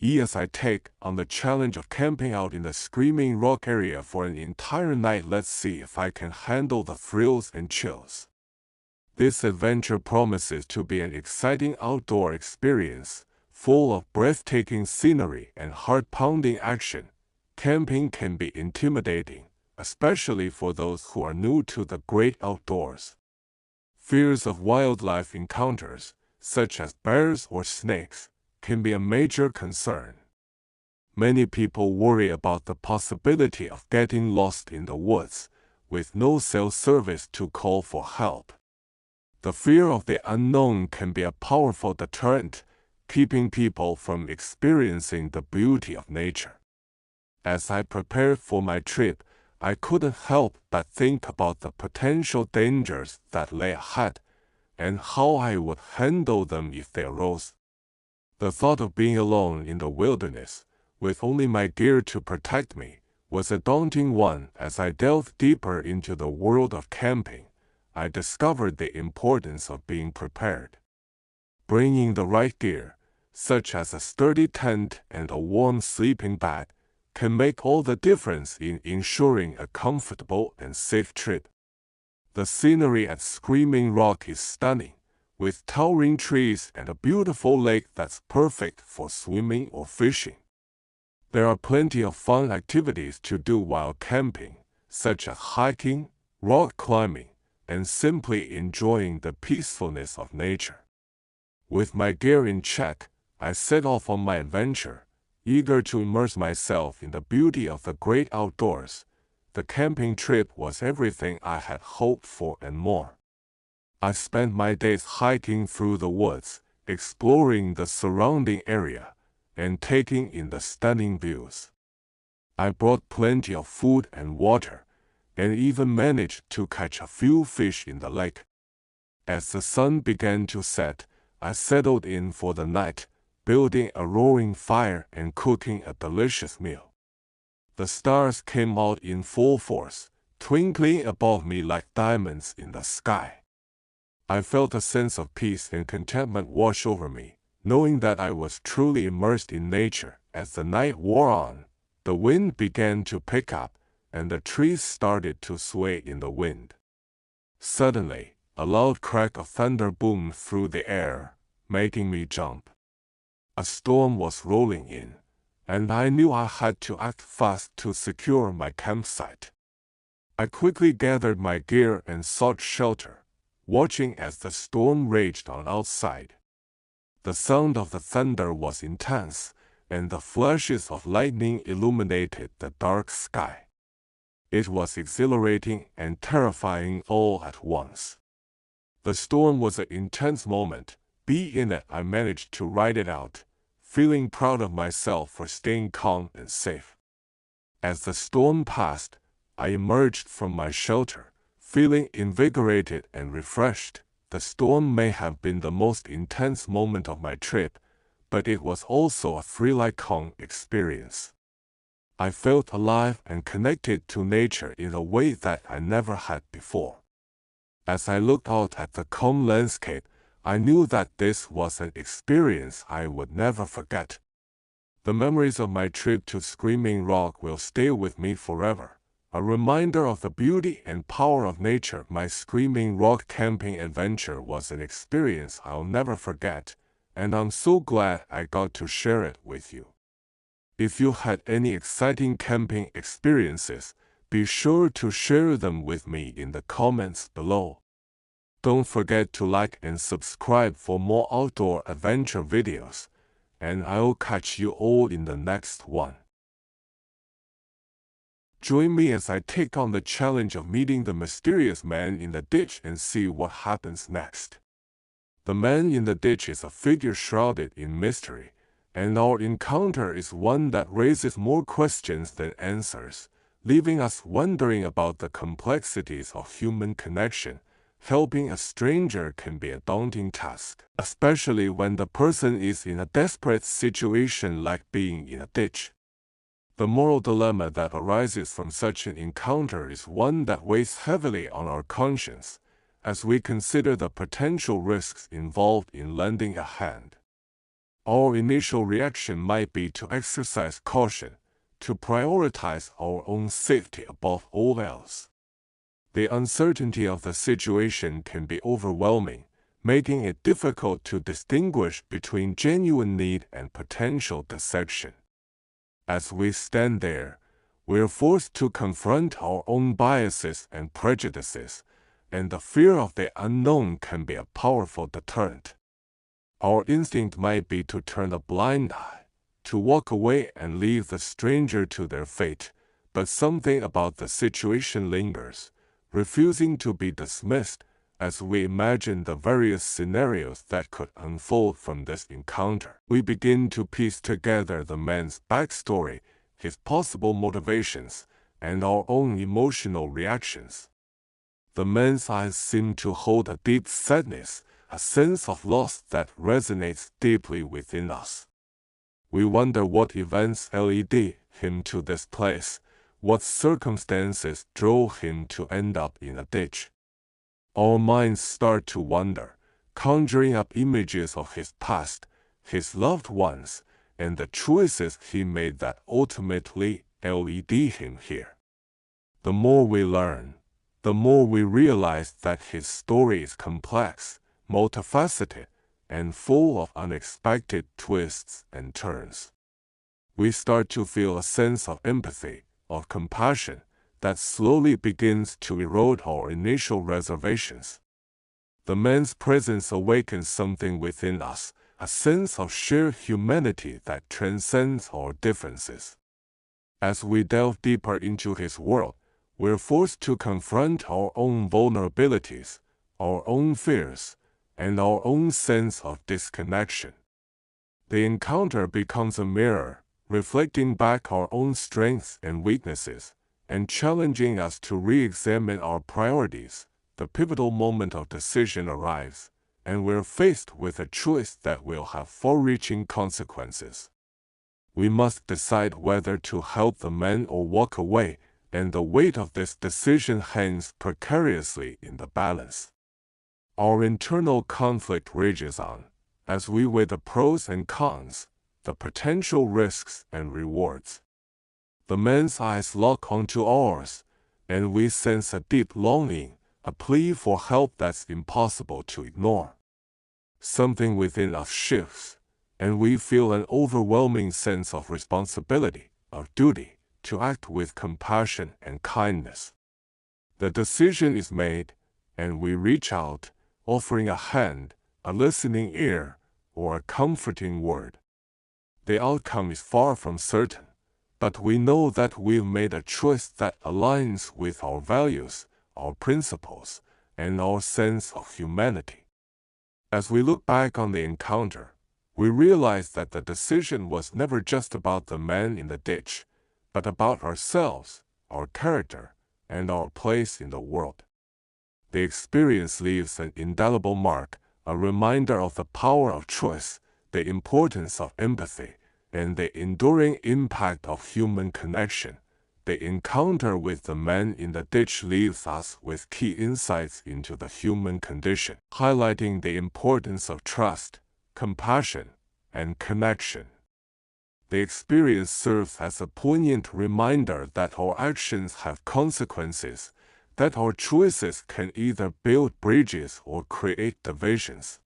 As I take on the challenge of camping out in the Screaming Rock area for an entire night. Let's see if I can handle the thrills and chills. This adventure promises to be an exciting outdoor experience, full of breathtaking scenery and heart-pounding action. Camping can be intimidating, especially for those who are new to the great outdoors. Fears of wildlife encounters, such as bears or snakes, can be a major concern. Many people worry about the possibility of getting lost in the woods, with no cell service to call for help. The fear of the unknown can be a powerful deterrent, keeping people from experiencing the beauty of nature. As I prepared for my trip, I couldn't help but think about the potential dangers that lay ahead, and how I would handle them if they arose. The thought of being alone in the wilderness, with only my gear to protect me, was a daunting one. As I delved deeper into the world of camping, I discovered the importance of being prepared. Bringing the right gear, such as a sturdy tent and a warm sleeping bag, can make all the difference in ensuring a comfortable and safe trip. The scenery at Screaming Rock is stunning, with towering trees and a beautiful lake that's perfect for swimming or fishing. There are plenty of fun activities to do while camping, such as hiking, rock climbing, and simply enjoying the peacefulness of nature. With my gear in check, I set off on my adventure, eager to immerse myself in the beauty of the great outdoors. The camping trip was everything I had hoped for and more. I spent my days hiking through the woods, exploring the surrounding area, and taking in the stunning views. I brought plenty of food and water, and even managed to catch a few fish in the lake. As the sun began to set, I settled in for the night, building a roaring fire and cooking a delicious meal. The stars came out in full force, twinkling above me like diamonds in the sky. I felt a sense of peace and contentment wash over me, knowing that I was truly immersed in nature. As the night wore on, the wind began to pick up, and the trees started to sway in the wind. Suddenly, a loud crack of thunder boomed through the air, making me jump. A storm was rolling in, and I knew I had to act fast to secure my campsite. I quickly gathered my gear and sought shelter, watching as the storm raged on outside. The sound of the thunder was intense, and the flashes of lightning illuminated the dark sky. It was exhilarating and terrifying all at once. The storm was an intense moment. Being in it, I managed to ride it out, feeling proud of myself for staying calm and safe. As the storm passed, I emerged from my shelter, feeling invigorated and refreshed. The storm may have been the most intense moment of my trip, but it was also a thrill-like experience. I felt alive and connected to nature in a way that I never had before. As I looked out at the calm landscape, I knew that this was an experience I would never forget. The memories of my trip to Screaming Rock will stay with me forever. A reminder of the beauty and power of nature. My Screaming Rock camping adventure was an experience I'll never forget, and I'm so glad I got to share it with you. If you had any exciting camping experiences, be sure to share them with me in the comments below. Don't forget to like and subscribe for more outdoor adventure videos, and I'll catch you all in the next one. Join me as I take on the challenge of meeting the mysterious man in the ditch and see what happens next. The man in the ditch is a figure shrouded in mystery, and our encounter is one that raises more questions than answers, leaving us wondering about the complexities of human connection. Helping a stranger can be a daunting task, especially when the person is in a desperate situation like being in a ditch. The moral dilemma that arises from such an encounter is one that weighs heavily on our conscience, as we consider the potential risks involved in lending a hand. Our initial reaction might be to exercise caution, to prioritize our own safety above all else. The uncertainty of the situation can be overwhelming, making it difficult to distinguish between genuine need and potential deception. As we stand there, we're forced to confront our own biases and prejudices, and the fear of the unknown can be a powerful deterrent. Our instinct might be to turn a blind eye, to walk away and leave the stranger to their fate, but something about the situation lingers, refusing to be dismissed as we imagine the various scenarios that could unfold from this encounter. We begin to piece together the man's backstory, his possible motivations, and our own emotional reactions. The man's eyes seem to hold a deep sadness, a sense of loss that resonates deeply within us. We wonder what events led him to this place, what circumstances drove him to end up in a ditch. Our minds start to wander, conjuring up images of his past, his loved ones, and the choices he made that ultimately led him here. The more we learn, the more we realize that his story is complex, multifaceted, and full of unexpected twists and turns. We start to feel a sense of empathy, of compassion, that slowly begins to erode our initial reservations. The man's presence awakens something within us, a sense of shared humanity that transcends our differences. As we delve deeper into his world, we're forced to confront our own vulnerabilities, our own fears, and our own sense of disconnection. The encounter becomes a mirror, reflecting back our own strengths and weaknesses, and challenging us to re-examine our priorities. The pivotal moment of decision arrives, and we're faced with a choice that will have far-reaching consequences. We must decide whether to help the man or walk away, and the weight of this decision hangs precariously in the balance. Our internal conflict rages on, as we weigh the pros and cons, the potential risks and rewards. The man's eyes lock onto ours, and we sense a deep longing, a plea for help that's impossible to ignore. Something within us shifts, and we feel an overwhelming sense of responsibility, of duty, to act with compassion and kindness. The decision is made, and we reach out, offering a hand, a listening ear, or a comforting word. The outcome is far from certain, but we know that we've made a choice that aligns with our values, our principles, and our sense of humanity. As we look back on the encounter, we realize that the decision was never just about the man in the ditch, but about ourselves, our character, and our place in the world. The experience leaves an indelible mark, a reminder of the power of choice, the importance of empathy, and the enduring impact of human connection. The encounter with the man in the ditch leaves us with key insights into the human condition, highlighting the importance of trust, compassion, and connection. The experience serves as a poignant reminder that our actions have consequences, that our choices can either build bridges or create divisions.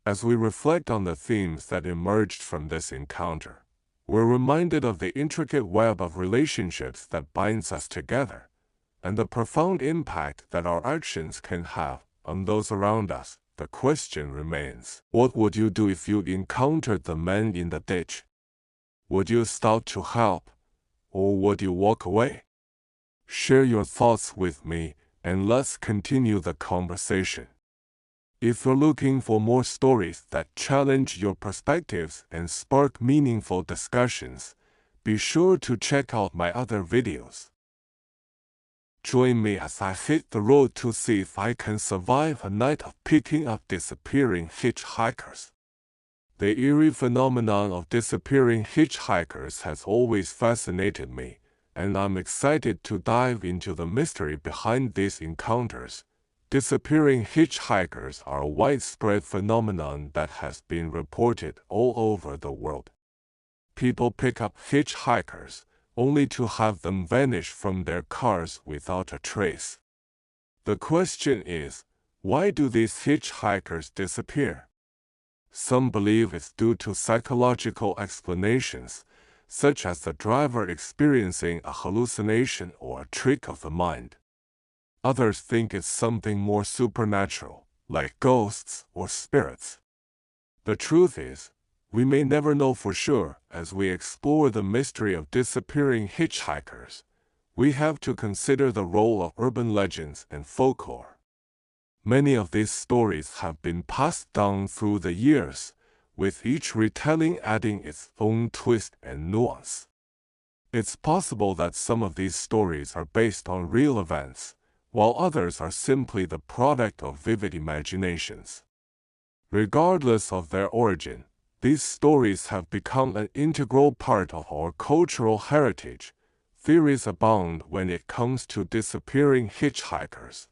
As we reflect on the themes that emerged from this encounter, we're reminded of the intricate web of relationships that binds us together, and the profound impact that our actions can have on those around us. The question remains, what would you do if you encountered the man in the ditch? Would you stop to help, or would you walk away? Share your thoughts with me, and let's continue the conversation. If you're looking for more stories that challenge your perspectives and spark meaningful discussions, be sure to check out my other videos. Join me as I hit the road to see if I can survive a night of picking up disappearing hitchhikers. The eerie phenomenon of disappearing hitchhikers has always fascinated me, and I'm excited to dive into the mystery behind these encounters, Disappearing hitchhikers are a widespread phenomenon that has been reported all over the world. People pick up hitchhikers only to have them vanish from their cars without a trace. The question is, why do these hitchhikers disappear? Some believe it's due to psychological explanations, such as the driver experiencing a hallucination or a trick of the mind. Others think it's something more supernatural, like ghosts or spirits. The truth is, we may never know for sure. As we explore the mystery of disappearing hitchhikers, we have to consider the role of urban legends and folklore. Many of these stories have been passed down through the years, with each retelling adding its own twist and nuance. It's possible that some of these stories are based on real events, while others are simply the product of vivid imaginations. Regardless of their origin, these stories have become an integral part of our cultural heritage. Theories abound when it comes to disappearing hitchhikers.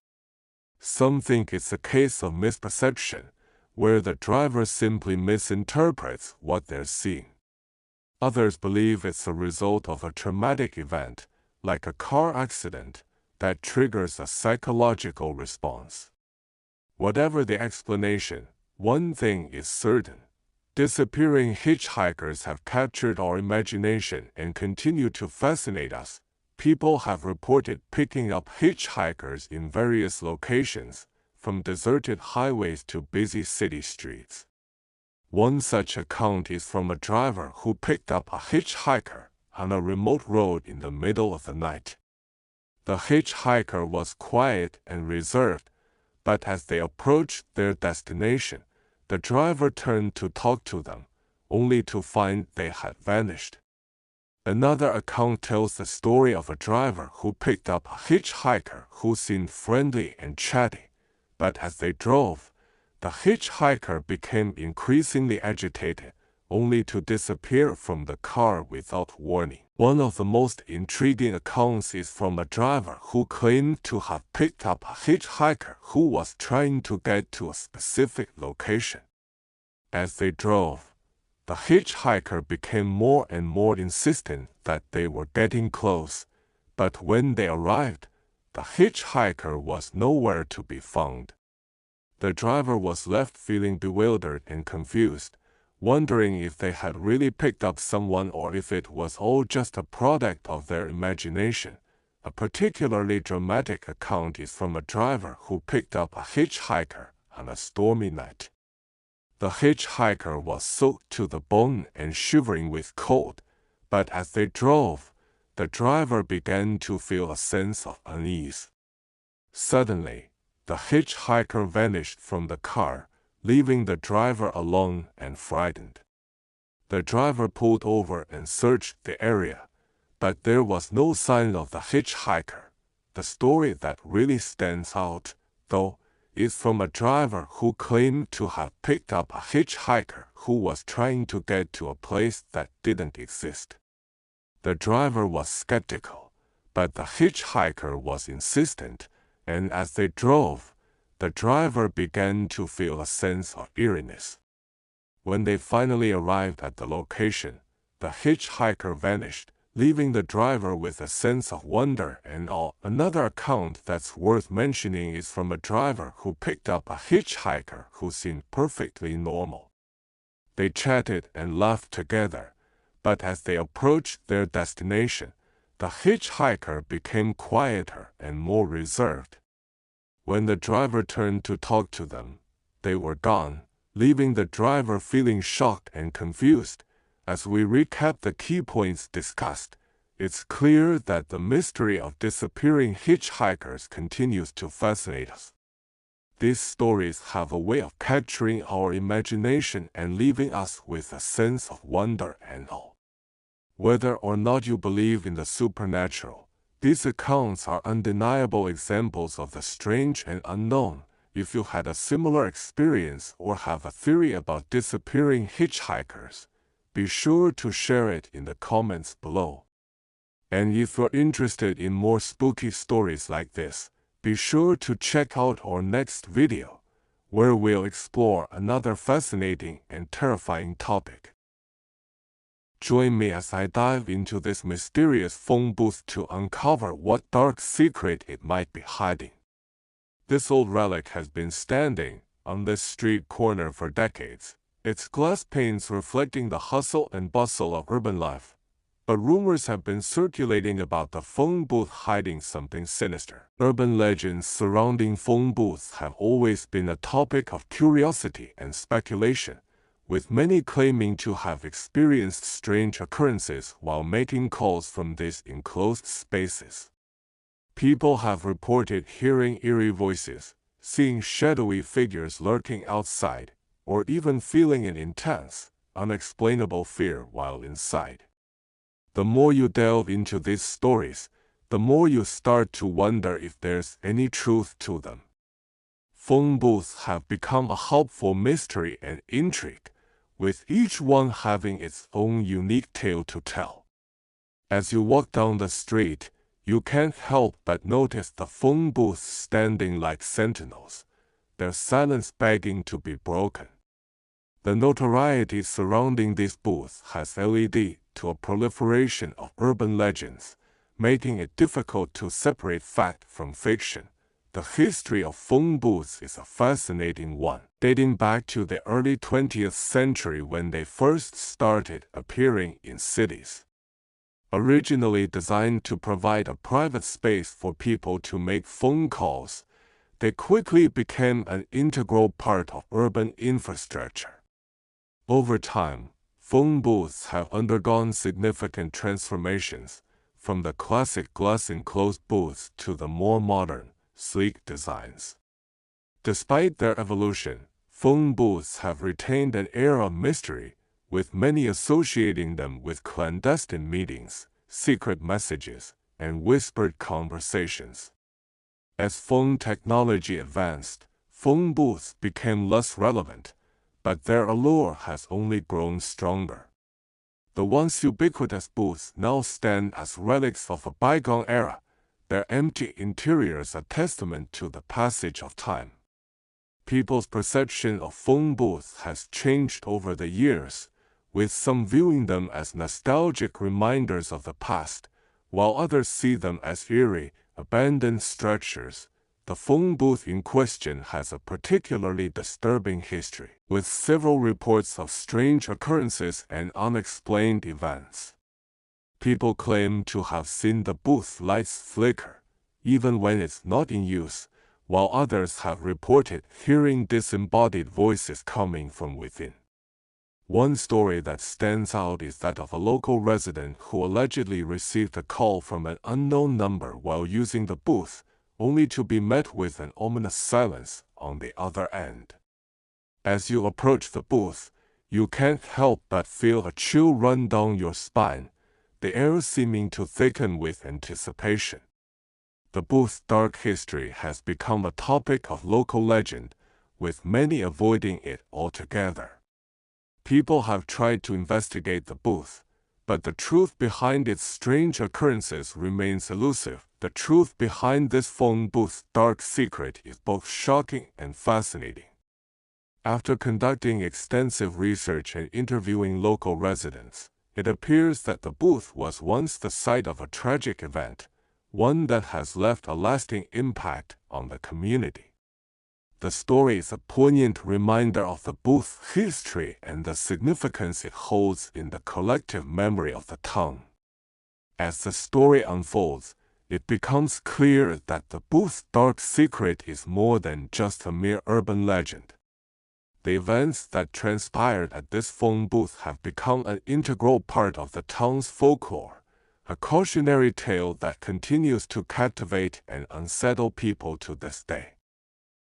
Some think it's a case of misperception, where the driver simply misinterprets what they're seeing. Others believe it's a result of a traumatic event, like a car accident, that triggers a psychological response. Whatever the explanation, one thing is certain. Disappearing hitchhikers have captured our imagination and continue to fascinate us. People have reported picking up hitchhikers in various locations, from deserted highways to busy city streets. One such account is from a driver who picked up a hitchhiker on a remote road in the middle of the night. The hitchhiker was quiet and reserved, but as they approached their destination, the driver turned to talk to them, only to find they had vanished. Another account tells the story of a driver who picked up a hitchhiker who seemed friendly and chatty, but as they drove, the hitchhiker became increasingly agitated, only to disappear from the car without warning. One of the most intriguing accounts is from a driver who claimed to have picked up a hitchhiker who was trying to get to a specific location. As they drove, the hitchhiker became more and more insistent that they were getting close, but when they arrived, the hitchhiker was nowhere to be found. The driver was left feeling bewildered and confused, wondering if they had really picked up someone or if it was all just a product of their imagination. A particularly dramatic account is from a driver who picked up a hitchhiker on a stormy night. The hitchhiker was soaked to the bone and shivering with cold, but as they drove, the driver began to feel a sense of unease. Suddenly, the hitchhiker vanished from the car, leaving the driver alone and frightened. The driver pulled over and searched the area, but there was no sign of the hitchhiker. The story that really stands out, though, is from a driver who claimed to have picked up a hitchhiker who was trying to get to a place that didn't exist. The driver was skeptical, but the hitchhiker was insistent, and as they drove, the driver began to feel a sense of eeriness. When they finally arrived at the location, the hitchhiker vanished, leaving the driver with a sense of wonder and awe. Another account that's worth mentioning is from a driver who picked up a hitchhiker who seemed perfectly normal. They chatted and laughed together, but as they approached their destination, the hitchhiker became quieter and more reserved. When the driver turned to talk to them, they were gone, leaving the driver feeling shocked and confused. As we recap the key points discussed, it's clear that the mystery of disappearing hitchhikers continues to fascinate us. These stories have a way of capturing our imagination and leaving us with a sense of wonder and awe. Whether or not you believe in the supernatural, these accounts are undeniable examples of the strange and unknown. If you had a similar experience or have a theory about disappearing hitchhikers, be sure to share it in the comments below. And if you're interested in more spooky stories like this, Be sure to check out our next video, where we'll explore another fascinating and terrifying topic. Join me as I dive into this mysterious phone booth to uncover what dark secret it might be hiding. This old relic has been standing on this street corner for decades, its glass panes reflecting the hustle and bustle of urban life. But rumors have been circulating about the phone booth hiding something sinister. Urban legends surrounding phone booths have always been a topic of curiosity and speculation, with many claiming to have experienced strange occurrences while making calls from these enclosed spaces. People have reported hearing eerie voices, seeing shadowy figures lurking outside, or even feeling an intense, unexplainable fear while inside. The more you delve into these stories, the more you start to wonder if there's any truth to them. Phone booths have become a hub for mystery and intrigue, with each one having its own unique tale to tell. As you walk down the street, you can't help but notice the phone booths standing like sentinels, their silence begging to be broken. The notoriety surrounding these booths has led to a proliferation of urban legends, making it difficult to separate fact from fiction. The history of phone booths is a fascinating one, dating back to the early 20th century when they first started appearing in cities. Originally designed to provide a private space for people to make phone calls, they quickly became an integral part of urban infrastructure. Over time, phone booths have undergone significant transformations, from the classic glass-enclosed booths to the more modern, sleek designs. Despite their evolution, phone booths have retained an air of mystery, with many associating them with clandestine meetings, secret messages, and whispered conversations. As phone technology advanced, phone booths became less relevant, but their allure has only grown stronger. The once ubiquitous booths now stand as relics of a bygone era, their empty interiors a testament to the passage of time. People's perception of phone booths has changed over the years, with some viewing them as nostalgic reminders of the past, while others see them as eerie, abandoned structures. The phone booth in question has a particularly disturbing history, with several reports of strange occurrences and unexplained events. People claim to have seen the booth lights flicker, even when it's not in use, while others have reported hearing disembodied voices coming from within. One story that stands out is that of a local resident who allegedly received a call from an unknown number while using the booth, only to be met with an ominous silence on the other end. As you approach the booth, you can't help but feel a chill run down your spine, the air seeming to thicken with anticipation. The booth's dark history has become a topic of local legend, with many avoiding it altogether. People have tried to investigate the booth, but the truth behind its strange occurrences remains elusive. The truth behind this phone booth's dark secret is both shocking and fascinating. After conducting extensive research and interviewing local residents, it appears that the booth was once the site of a tragic event, one that has left a lasting impact on the community. The story is a poignant reminder of the booth's history and the significance it holds in the collective memory of the town. As the story unfolds, it becomes clear that the booth's dark secret is more than just a mere urban legend. The events that transpired at this phone booth have become an integral part of the town's folklore, a cautionary tale that continues to captivate and unsettle people to this day.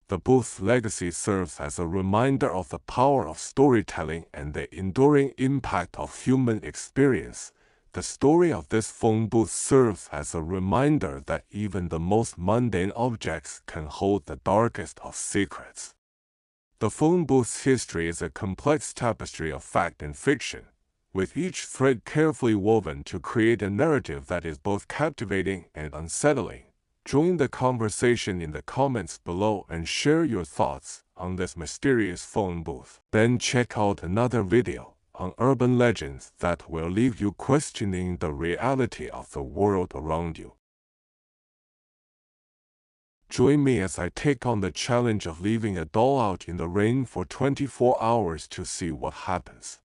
The booth's legacy serves as a reminder of the power of storytelling and the enduring impact of human experience. The story of this phone booth serves as a reminder that even the most mundane objects can hold the darkest of secrets. The phone booth's history is a complex tapestry of fact and fiction, with each thread carefully woven to create a narrative that is both captivating and unsettling. Join the conversation in the comments below and share your thoughts on this mysterious phone booth. Then check out another video on urban legends that will leave you questioning the reality of the world around you. Join me as I take on the challenge of leaving a doll out in the rain for 24 hours to see what happens.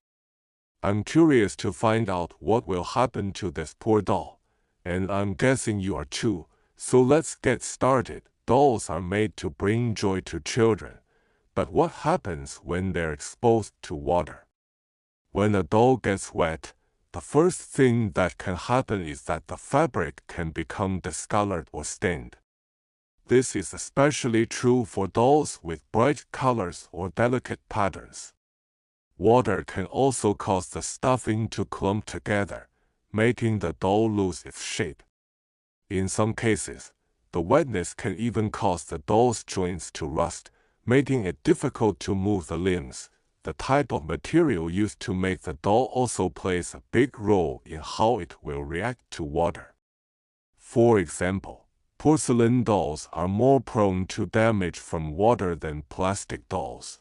I'm curious to find out what will happen to this poor doll, and I'm guessing you are too, so let's get started. Dolls are made to bring joy to children, but what happens when they're exposed to water? When a doll gets wet, the first thing that can happen is that the fabric can become discolored or stained. This is especially true for dolls with bright colors or delicate patterns. Water can also cause the stuffing to clump together, making the doll lose its shape. In some cases, the wetness can even cause the doll's joints to rust, making it difficult to move the limbs. The type of material used to make the doll also plays a big role in how it will react to water. For example, porcelain dolls are more prone to damage from water than plastic dolls.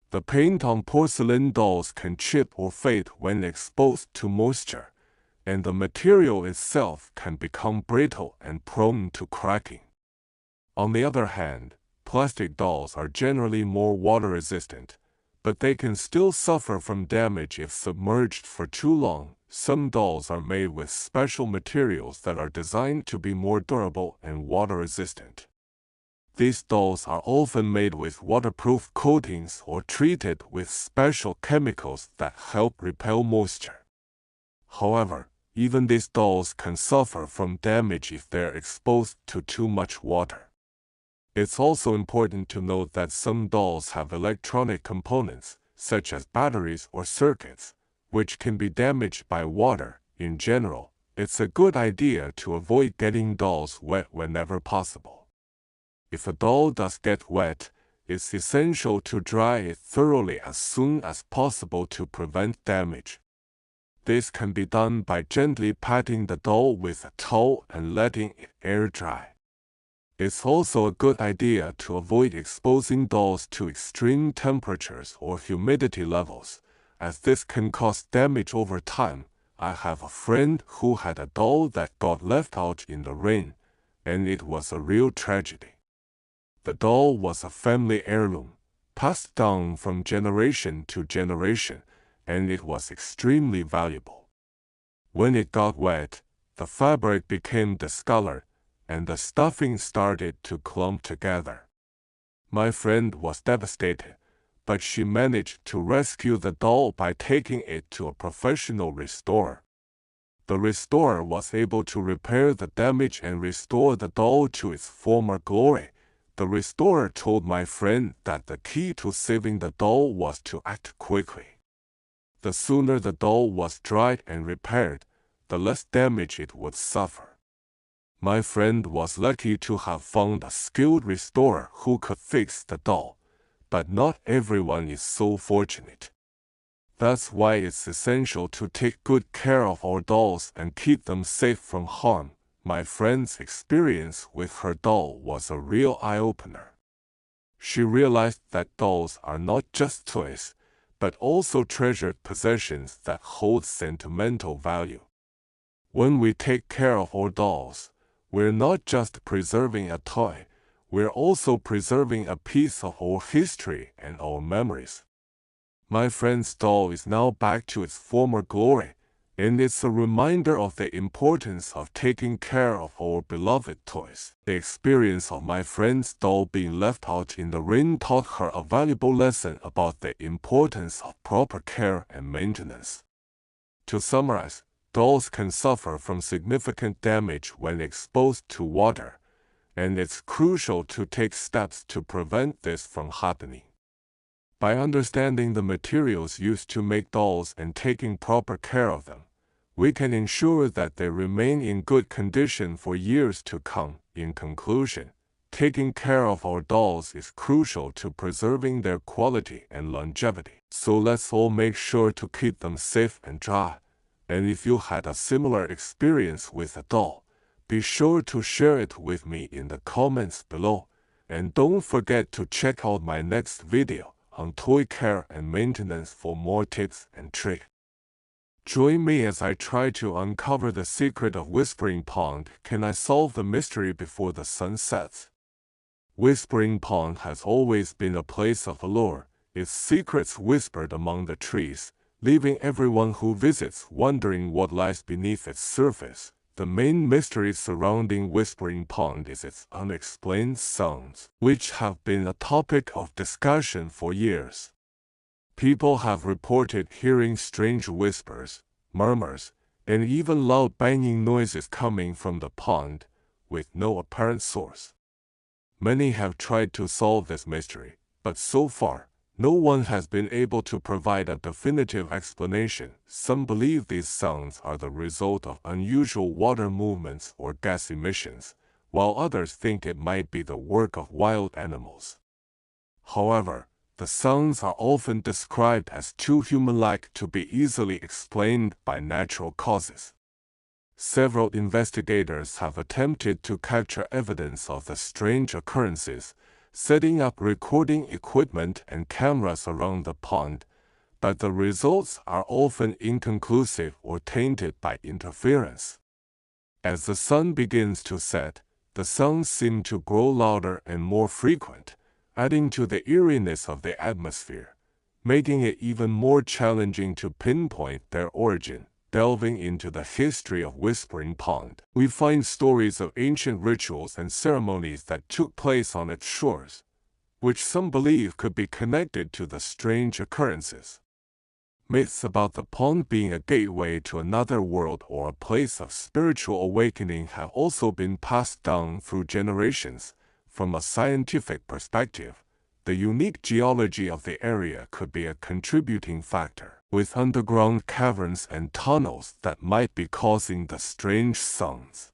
The paint on porcelain dolls can chip or fade when exposed to moisture, and the material itself can become brittle and prone to cracking. On the other hand, plastic dolls are generally more water-resistant, but they can still suffer from damage if submerged for too long. Some dolls are made with special materials that are designed to be more durable and water-resistant. These dolls are often made with waterproof coatings or treated with special chemicals that help repel moisture. However, even these dolls can suffer from damage if they're exposed to too much water. It's also important to note that some dolls have electronic components, such as batteries or circuits, which can be damaged by water. In general, it's a good idea to avoid getting dolls wet whenever possible. If a doll does get wet, it's essential to dry it thoroughly as soon as possible to prevent damage. This can be done by gently patting the doll with a towel and letting it air dry. It's also a good idea to avoid exposing dolls to extreme temperatures or humidity levels, as this can cause damage over time. I have a friend who had a doll that got left out in the rain, and it was a real tragedy. The doll was a family heirloom, passed down from generation to generation, and it was extremely valuable. When it got wet, the fabric became discolored, and the stuffing started to clump together. My friend was devastated, but she managed to rescue the doll by taking it to a professional restorer. The restorer was able to repair the damage and restore the doll to its former glory. The restorer told my friend that the key to saving the doll was to act quickly. The sooner the doll was dried and repaired, the less damage it would suffer. My friend was lucky to have found a skilled restorer who could fix the doll, but not everyone is so fortunate. That's why it's essential to take good care of our dolls and keep them safe from harm. My friend's experience with her doll was a real eye-opener. She realized that dolls are not just toys, but also treasured possessions that hold sentimental value. When we take care of our dolls, we're not just preserving a toy, we're also preserving a piece of our history and our memories. My friend's doll is now back to its former glory, and it's a reminder of the importance of taking care of our beloved toys. The experience of my friend's doll being left out in the rain taught her a valuable lesson about the importance of proper care and maintenance. To summarize, dolls can suffer from significant damage when exposed to water, and it's crucial to take steps to prevent this from happening. By understanding the materials used to make dolls and taking proper care of them, we can ensure that they remain in good condition for years to come. In conclusion, taking care of our dolls is crucial to preserving their quality and longevity. So let's all make sure to keep them safe and dry. And if you had a similar experience with a doll, Be sure to share it with me in the comments below, and don't forget to check out my next video on toy care and maintenance for more tips and tricks. Join me as I try to uncover the secret of Whispering Pond. Can I solve the mystery before the sun sets? Whispering Pond has always been a place of allure, its secrets whispered among the trees, leaving everyone who visits wondering what lies beneath its surface. The main mystery surrounding Whispering Pond is its unexplained sounds, which have been a topic of discussion for years. People have reported hearing strange whispers, murmurs, and even loud banging noises coming from the pond, with no apparent source. Many have tried to solve this mystery, but so far, no one has been able to provide a definitive explanation. Some believe these sounds are the result of unusual water movements or gas emissions, while others think it might be the work of wild animals. However, the sounds are often described as too human-like to be easily explained by natural causes. Several investigators have attempted to capture evidence of the strange occurrences, setting up recording equipment and cameras around the pond, but the results are often inconclusive or tainted by interference. As the sun begins to set, the sounds seem to grow louder and more frequent, adding to the eeriness of the atmosphere, making it even more challenging to pinpoint their origin. Delving into the history of Whispering Pond, we find stories of ancient rituals and ceremonies that took place on its shores, which some believe could be connected to the strange occurrences. Myths about the pond being a gateway to another world or a place of spiritual awakening have also been passed down through generations. From a scientific perspective, the unique geology of the area could be a contributing factor, with underground caverns and tunnels that might be causing the strange sounds.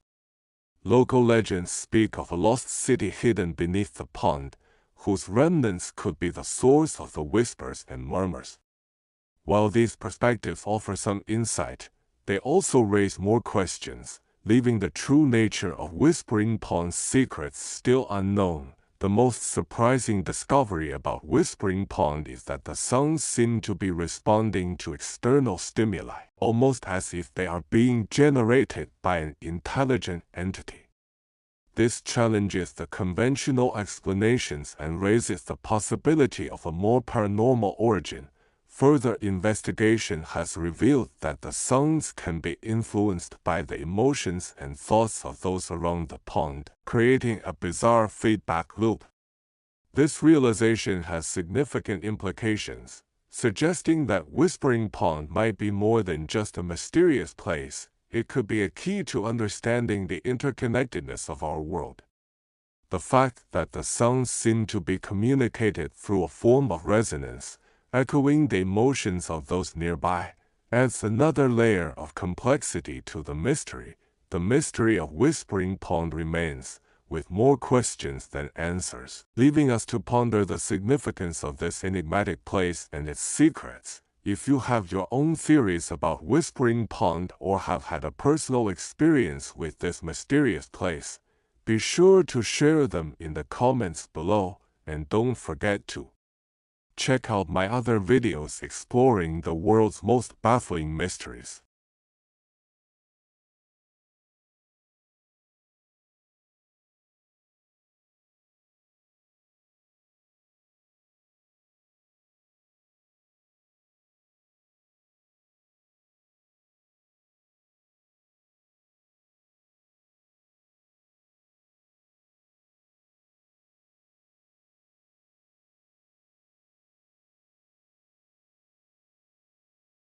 Local legends speak of a lost city hidden beneath the pond, whose remnants could be the source of the whispers and murmurs. While these perspectives offer some insight, they also raise more questions, leaving the true nature of Whispering Pond's secrets still unknown. The most surprising discovery about Whispering Pond is that the sounds seem to be responding to external stimuli, almost as if they are being generated by an intelligent entity. This challenges the conventional explanations and raises the possibility of a more paranormal origin. Further investigation has revealed that the sounds can be influenced by the emotions and thoughts of those around the pond, creating a bizarre feedback loop. This realization has significant implications, suggesting that Whispering Pond might be more than just a mysterious place. It could be a key to understanding the interconnectedness of our world. The fact that the sounds seem to be communicated through a form of resonance, echoing the emotions of those nearby, adds another layer of complexity to the mystery. The mystery of Whispering Pond remains, with more questions than answers, leaving us to ponder the significance of this enigmatic place and its secrets. If you have your own theories about Whispering Pond or have had a personal experience with this mysterious place, be sure to share them in the comments below, and don't forget to check out my other videos exploring the world's most baffling mysteries.